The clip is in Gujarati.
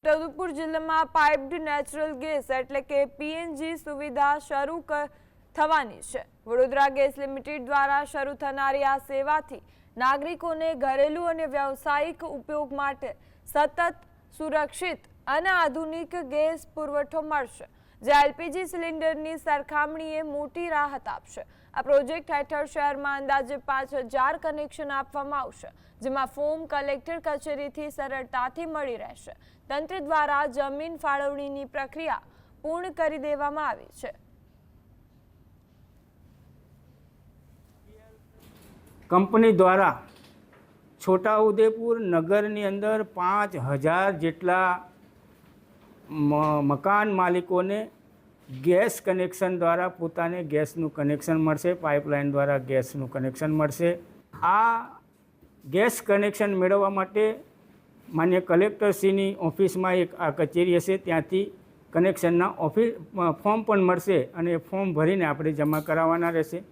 છોટાઉદેપુર જિલ્લામાં પાઇપ્ડ નેચરલ ગેસ એટલે કે પીએનજી સુવિધા શરૂ થવાની છે। વડોદરા ગેસ લિમિટેડ દ્વારા શરૂ થનારી આ સેવાથી નાગરિકોને ઘરેલું અને વ્યાવસાયિક ઉપયોગ માટે સતત સુરક્ષિત અને આધુનિક ગેસ પુરવઠો મળશે, જે એલપીજી સિલિન્ડરની સરખામણીએ મોટી રાહત આપશે। આ પ્રોજેક્ટ હેઠળ શહેરમાં અંદાજે 5000 કનેક્શન આપવામાં આવશે, જેમાં ફોર્મ કલેક્ટર કચેરીથી સરળતાથી મળી રહેશે। તંત્ર દ્વારા જમીન ફાળવણીની પ્રક્રિયા પૂર્ણ કરી દેવામાં આવી છે। કંપની દ્વારા છોટાઉદેપુર નગરની અંદર 5000 જેટલા મકાન માલિકોને ગેસ કનેક્શન દ્વારા પોતાને ગેસનું કનેક્શન મળશે, પાઇપલાઇન દ્વારા ગેસનું કનેક્શન મળશે। આ ગેસ કનેક્શન મેળવવા માટે માન્ય કલેક્ટરશ્રીની ઓફિસમાં એક આ કચેરી હશે, ત્યાંથી કનેક્શનના ફોર્મ પણ મળશે અને ફોર્મ ભરીને આપણે જમા કરાવવાના રહેશે।